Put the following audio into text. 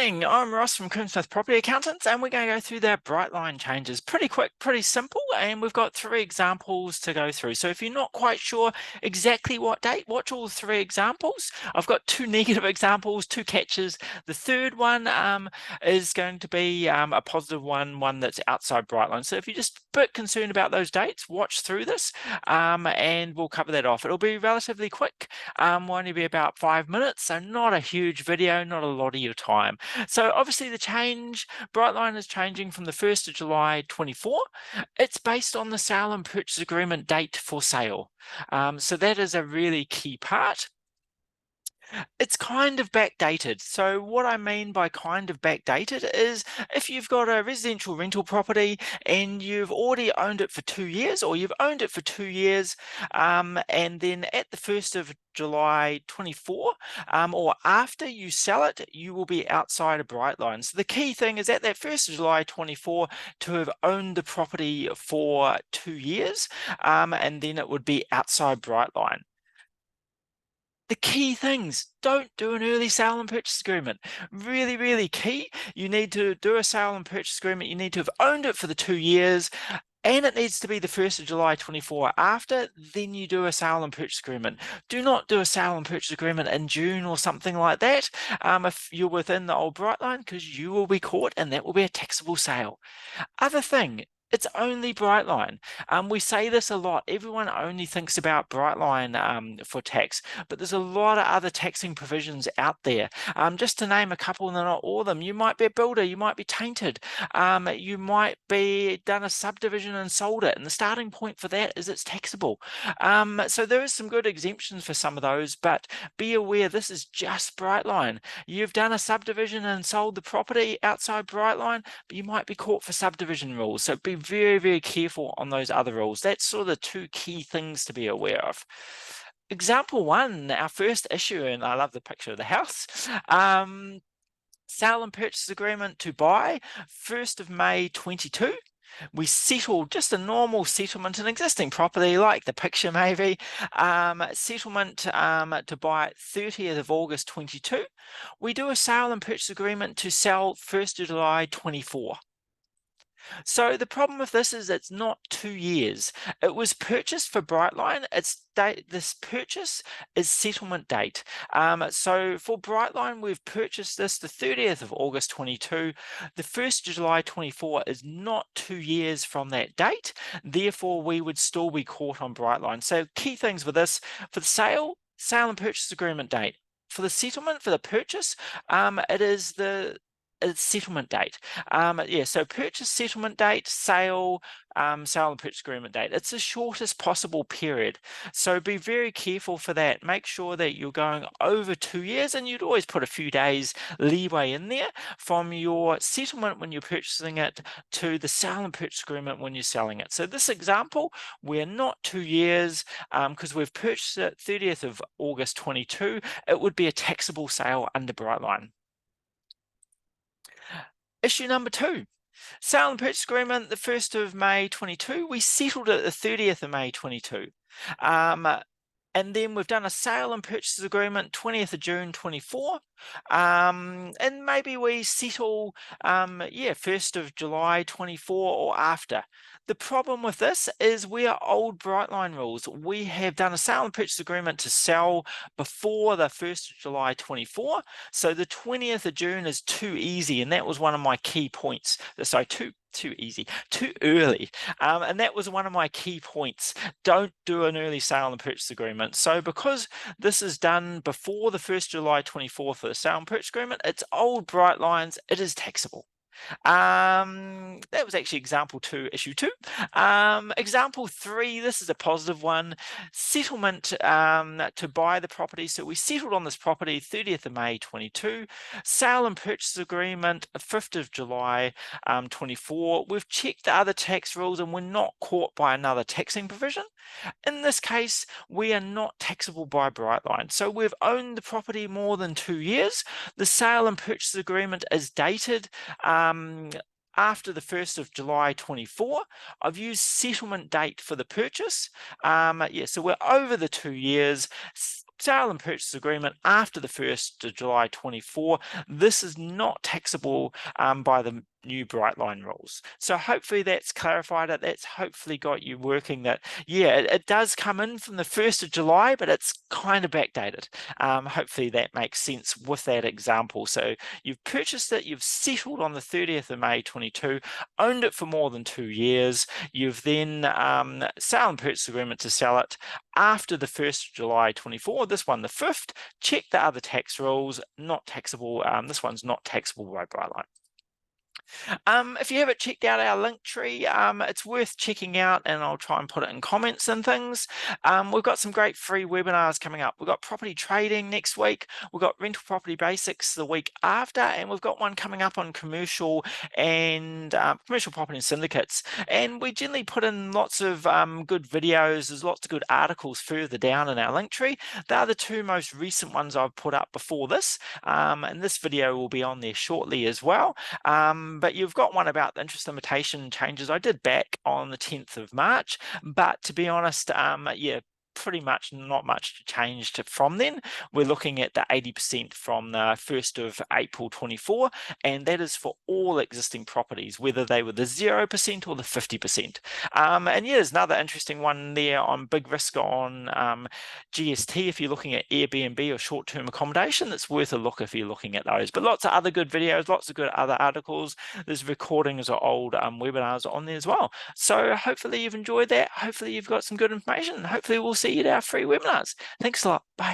Morning, I'm Ross from Smith Property Accountants, and we're going to go through their Brightline changes. Pretty quick, pretty simple, and we've got 3 examples to go through. So if you're not quite sure exactly what date, watch all 3 examples. I've got 2 negative examples, 2 catches. The third one is going to be a positive one that's outside Brightline. So if you're just a bit concerned about those dates, watch through this, and we'll cover that off. It'll be relatively quick, will only be about 5 minutes, so not a huge video, not a lot of your time. So obviously the change, Brightline is changing from the 1st of July 24. It's based on the sale and purchase agreement date for sale. So that is a really key part. It's kind of backdated. So what I mean by kind of backdated is if you've got a residential rental property and you've already owned it for 2 years, or you've owned it for 2 years, and then at the 1st of July 24, or after you sell it, you will be outside of Brightline. So the key thing is at that 1st of July 24 to have owned the property for 2 years, and then it would be outside Brightline. The key things, don't do an early sale and purchase agreement. Really, really key. You need to do a sale and purchase agreement. You need to have owned it for the 2 years, and it needs to be the 1st of July 24 after, then you do a sale and purchase agreement. Do not do a sale and purchase agreement in June or something like that if you're within the old Brightline, because you will be caught and that will be a taxable sale. Other thing, it's only Brightline. We say this a lot. Everyone only thinks about Brightline for tax, but there's a lot of other taxing provisions out there. Just to name a couple, and not all of them, you might be a builder, you might be tainted, you might be done a subdivision and sold it, and the starting point for that is it's taxable. So there is some good exemptions for some of those, but be aware this is just Brightline. You've done a subdivision and sold the property outside Brightline, but you might be caught for subdivision rules. So be very, very careful on those other rules. That's sort of the 2 key things to be aware of. Example 1, our first issue, and I love the picture of the house. Sale and purchase agreement to buy, 1st of May 22. We settled just a normal settlement, an existing property like the picture maybe, settlement to buy 30th of August 22. We do a sale and purchase agreement to sell 1st of July 24. So the problem with this is it's not 2 years. It was purchased for Brightline. This purchase is settlement date. So for Brightline, we've purchased this the 30th of August 22. The 1st of July 24 is not 2 years from that date. Therefore, we would still be caught on Brightline. So key things with this, for the sale and purchase agreement date. For the settlement, for the purchase, it is the settlement date. So purchase settlement date, sale and purchase agreement date. It's the shortest possible period. So be very careful for that. Make sure that you're going over 2 years, and you'd always put a few days leeway in there from your settlement when you're purchasing it to the sale and purchase agreement when you're selling it. So this example, we're not 2 years because we've purchased it 30th of August 22. It would be a taxable sale under Brightline. Issue number 2, sale and purchase agreement, the 1st of May 22. We settled it the 30th of May 22. And then we've done a sale and purchase agreement 20th of June 24. And maybe we settle 1st of July 24 or after. The problem with this is we are old Brightline rules. We have done a sale and purchase agreement to sell before the 1st of July 24. So the 20th of June is too easy, and that was one of my key points. Sorry, too easy, too early. And that was one of my key points. Don't do an early sale and purchase agreement. So because this is done before the 1st of July 24 for the sale and purchase agreement, it's old Brightlines, it is taxable. That was actually example 2, issue 2. Example 3, this is a positive one. Settlement to buy the property. So we settled on this property 30th of May 22. Sale and purchase agreement 5th of July 24. We've checked the other tax rules and we're not caught by another taxing provision. In this case, we are not taxable by Brightline. So we've owned the property more than 2 years. The sale and purchase agreement is dated after the 1st of July 24. I've used settlement date for the purchase. So we're over the 2 years. sale and purchase agreement after the 1st of July 24, this is not taxable by the new Brightline rules. So hopefully that's clarified it. That's hopefully got you working that, yeah, it does come in from the 1st of July, but it's kind of backdated. Hopefully that makes sense with that example. So you've purchased it, you've settled on the 30th of May 22, owned it for more than 2 years. You've then sale and purchase agreement to sell it after the 1st of July 24. This one, the 5th, check the other tax rules, not taxable. This one's not taxable by Brightline. If you haven't checked out our link tree, it's worth checking out, and I'll try and put it in comments and things. We've got some great free webinars coming up. We've got property trading next week. We've got rental property basics the week after, and we've got one coming up on commercial and commercial property and syndicates. And we generally put in lots of good videos. There's lots of good articles further down in our link tree. They're the 2 most recent ones I've put up before this, and this video will be on there shortly as well. But you've got one about the interest limitation changes I did back on the 10th of March. But to be honest, yeah, pretty much not much changed from then. We're looking at the 80% from the 1st of April 24, and that is for all existing properties, whether they were the 0% or the 50%. And yeah, there's another interesting one there on big risk on GST if you're looking at Airbnb or short-term accommodation. That's worth a look if you're looking at those. But lots of other good videos, lots of good other articles. There's recordings of old webinars on there as well. So hopefully you've enjoyed that. Hopefully you've got some good information. Hopefully we'll see you at our free webinars. Thanks a lot. Bye.